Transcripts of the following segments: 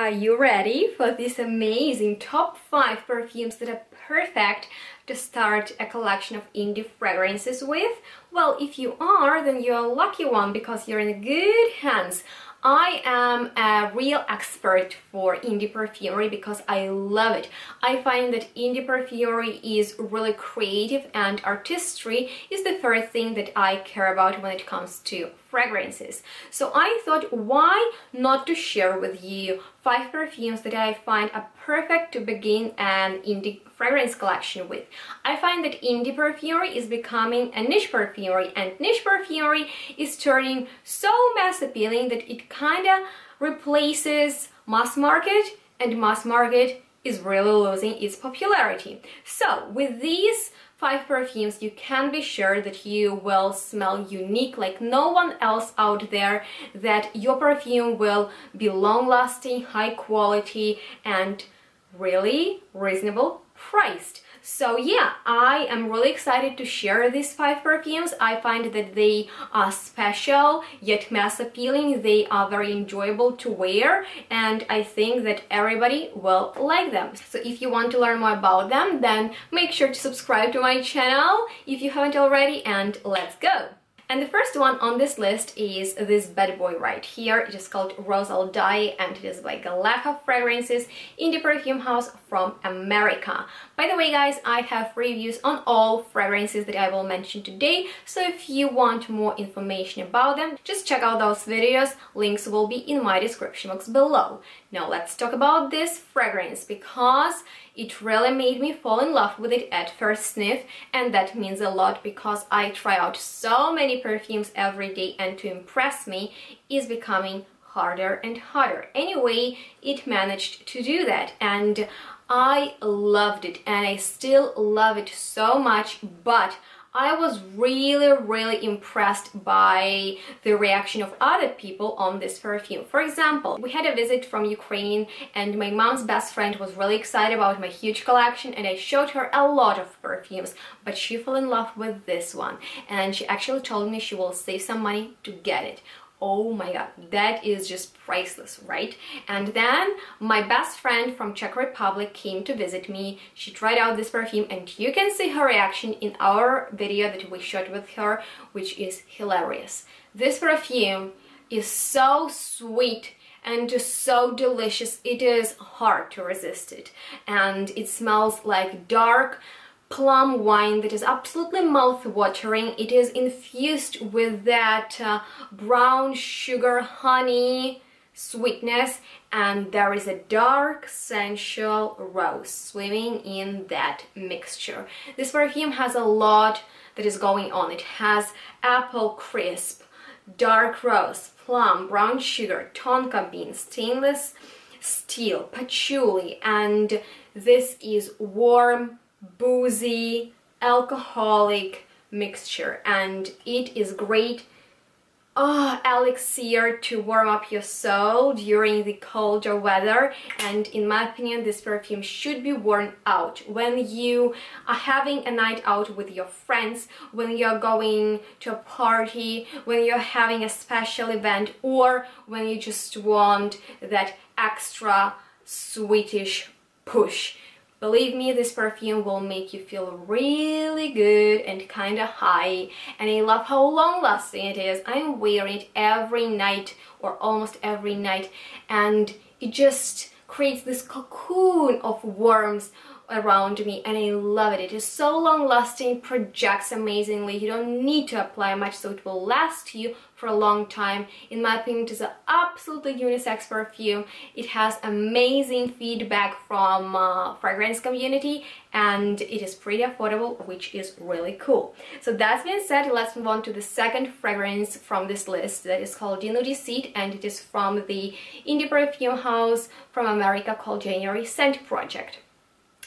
Are you ready for this amazing top 5 perfumes that are perfect to start a collection of indie fragrances with? Well, if you are, then you're a lucky one because you're in good hands. I am a real expert for indie perfumery because I love it. I find that indie perfumery is really creative and artistry is the first thing that I care about when it comes to fragrances. So I thought, why not to share with you 5 perfumes that I find are perfect to begin an indie fragrance collection with. I find that indie perfumery is becoming a niche perfumery, and niche perfumery is turning so mass appealing that it kinda replaces mass market, and mass market is really losing its popularity. So with these 5 perfumes, you can be sure that you will smell unique like no one else out there, that your perfume will be long-lasting, high quality, and really reasonable priced. So yeah, I am really excited to share these 5 perfumes. I find that they are special yet mass appealing. They are very enjoyable to wear, and I think that everybody will like them. So if you want to learn more about them, then make sure to subscribe to my channel if you haven't already, and let's go! And the first one on this list is this bad boy right here. It is called Rose All Die, and it is by Gallagher Fragrances, indie perfume house from America. By the way, guys, I have reviews on all fragrances that I will mention today, so if you want more information about them, just check out those videos. Links will be in my description box below. Now let's talk about this fragrance, because it really made me fall in love with it at first sniff, and that means a lot because I try out so many perfumes every day, and to impress me is becoming harder and harder. Anyway, it managed to do that, and I loved it, and I still love it so much, but I was really impressed by the reaction of other people on this perfume. For example, we had a visit from Ukraine, and my mom's best friend was really excited about my huge collection, and I showed her a lot of perfumes, but she fell in love with this one, and she actually told me she will save some money to get it. Oh my god, that is just priceless, right? And then my best friend from Czech Republic came to visit me. She tried out this perfume, and you can see her reaction in our video that we shot with her, which is hilarious. This perfume is so sweet and just so delicious. It is hard to resist it, and it smells like dark plum wine that is absolutely mouth-watering. It is infused with that brown sugar honey sweetness, and there is a dark sensual rose swimming in that mixture. This perfume has a lot that is going on. It has apple crisp, dark rose, plum, brown sugar, tonka bean, stainless steel, patchouli, and this is warm, boozy, alcoholic mixture, and it is great elixir to warm up your soul during the colder weather. And in my opinion, this perfume should be worn out when you are having a night out with your friends, when you're going to a party, when you're having a special event, or when you just want that extra sweetish push. Believe me, this perfume will make you feel really good and kinda high, and I love how long-lasting it is. I'm wearing it every night or almost every night, and it just creates this cocoon of warmth around me, and I love it. It is so long-lasting, projects amazingly. You don't need to apply much, so it will last you for a long time. In my opinion, it is an absolutely unisex perfume. It has amazing feedback from fragrance community, and it is pretty affordable, which is really cool. So that's been said, let's move on to the second fragrance from this list, that is called Dinudisit, and it is from the indie perfume house from America called January Scent Project.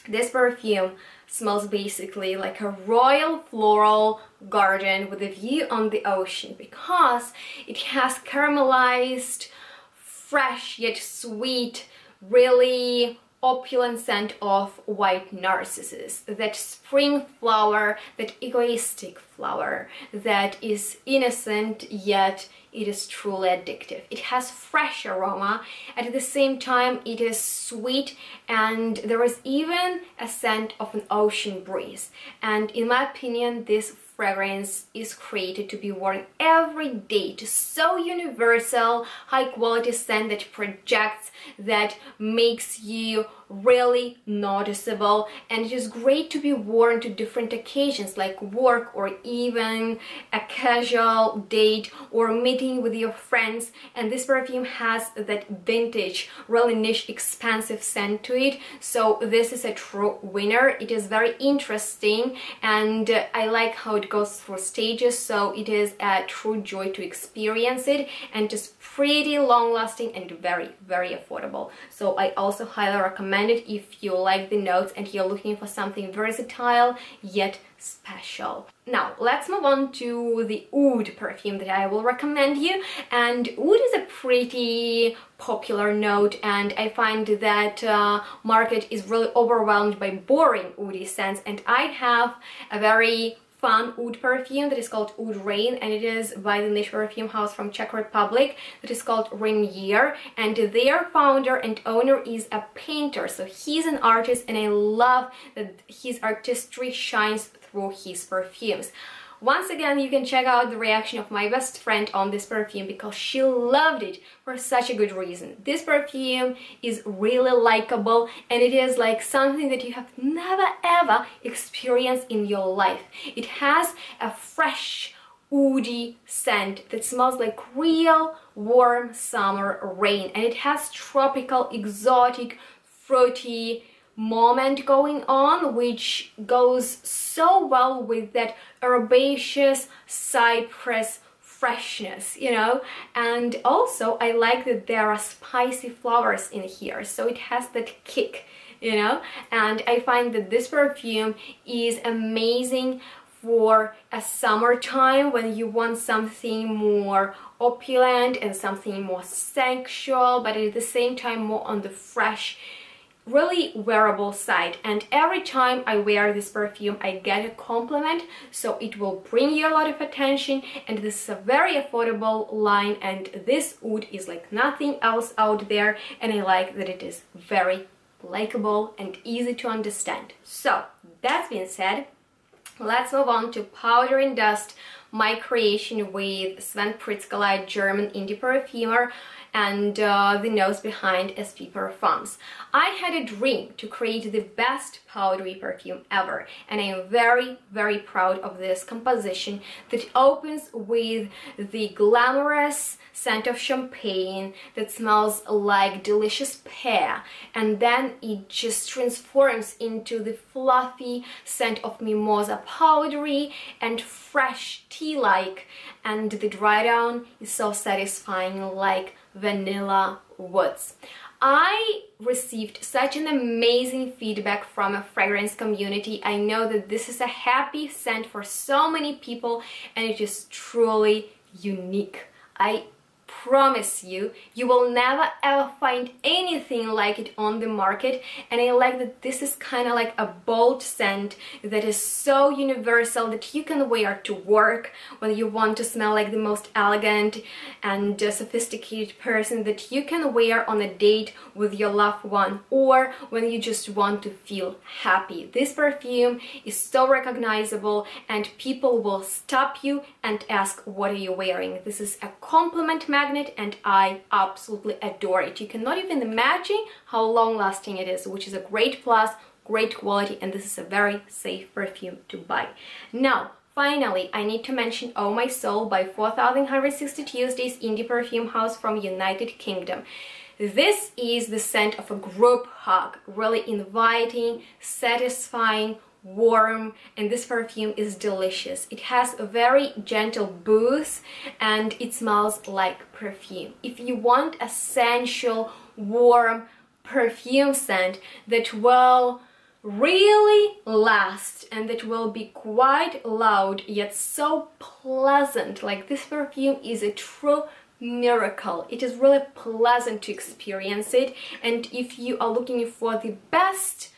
This perfume smells basically like a royal floral garden with a view on the ocean, because it has caramelized, fresh yet sweet, really opulent scent of white narcissus, that spring flower, that egoistic flower that is innocent yet it is truly addictive. It has fresh aroma, at the same time it is sweet, and there is even a scent of an ocean breeze. And in my opinion, this fragrance is created to be worn every day. It is so universal, high quality scent that projects, that makes you really noticeable, and it is great to be worn to different occasions like work or even a casual date or meeting with your friends. And this perfume has that vintage, really niche, expensive scent to it, so this is a true winner. It is very interesting, and I like how it goes through stages, so it is a true joy to experience it, and just pretty long lasting and very, very affordable. So I also highly recommend it if you like the notes and you're looking for something versatile yet special. Now let's move on to the Oud perfume that I will recommend you. And Oud is a pretty popular note, and I find that market is really overwhelmed by boring Oud scents, and I have a very fun Oud perfume that is called Oud Rain, and it is by the niche perfume house from Czech Republic that is called Renier, and their founder and owner is a painter, so he's an artist, and I love that his artistry shines through his perfumes. Once again, you can check out the reaction of my best friend on this perfume because she loved it for such a good reason. This perfume is really likable, and it is like something that you have never ever experienced in your life. It has a fresh, oudy scent that smells like real warm summer rain, and it has tropical, exotic, fruity moment going on, which goes so well with that herbaceous cypress freshness, you know. And also I like that there are spicy flowers in here, so it has that kick, you know. And I find that this perfume is amazing for a summertime when you want something more opulent and something more sensual, but at the same time more on the fresh, really wearable side. And every time I wear this perfume I get a compliment, so it will bring you a lot of attention, and this is a very affordable line, and this Oud is like nothing else out there, and I like that it is very likable and easy to understand. So that being said, let's move on to Powder and Dust, my creation with Sven Pritzker, German indie perfumer, and the nose behind SP Parfums. I had a dream to create the best powdery perfume ever, and I am very, very proud of this composition that opens with the glamorous scent of champagne that smells like delicious pear, and then it just transforms into the fluffy scent of mimosa, powdery and fresh tea-like, and the dry down is so satisfying, like vanilla woods. I received such an amazing feedback from a fragrance community. I know that this is a happy scent for so many people, and it is truly unique. I promise you, you will never ever find anything like it on the market, and I like that this is kind of like a bold scent that is so universal that you can wear to work when you want to smell like the most elegant and sophisticated person, that you can wear on a date with your loved one, or when you just want to feel happy. This perfume is so recognizable, and people will stop you and ask, what are you wearing? This is a compliment magnet, and I absolutely adore it. You cannot even imagine how long-lasting it is, which is a great plus, great quality, and this is a very safe perfume to buy. Now, finally, I need to mention Oh My Soul by 4160 Tuesdays, indie perfume house from United Kingdom. This is the scent of a group hug, really inviting, satisfying, warm, and this perfume is delicious. It has a very gentle booze, and it smells like perfume. If you want a sensual, warm perfume scent that will really last and that will be quite loud yet so pleasant, like this perfume is a true miracle. It is really pleasant to experience it, and if you are looking for the best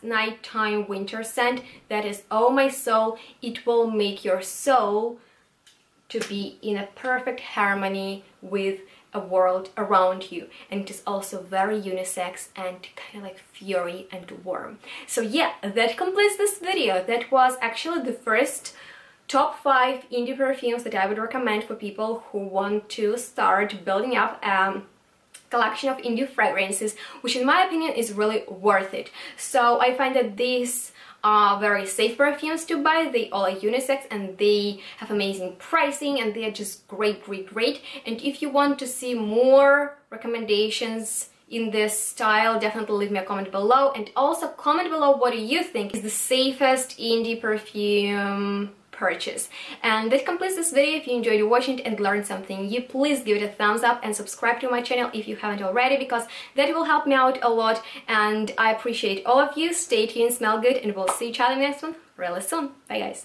nighttime winter scent, that is Oh My Soul. It will make your soul to be in a perfect harmony with a world around you, and it is also very unisex and kind of like fiery and warm. So yeah, that completes this video. That was actually the first top 5 indie perfumes that I would recommend for people who want to start building up a collection of indie fragrances, which in my opinion is really worth it. So I find that these are very safe perfumes to buy. They all are unisex and they have amazing pricing and they are just great. And if you want to see more recommendations in this style, definitely leave me a comment below, and also comment below what do you think is the safest indie perfume purchase. And that completes this video. If you enjoyed watching it and learned something new, please give it a thumbs up and subscribe to my channel if you haven't already, because that will help me out a lot and I appreciate all of you. Stay tuned, smell good, and we'll see each other in the next one really soon. Bye guys.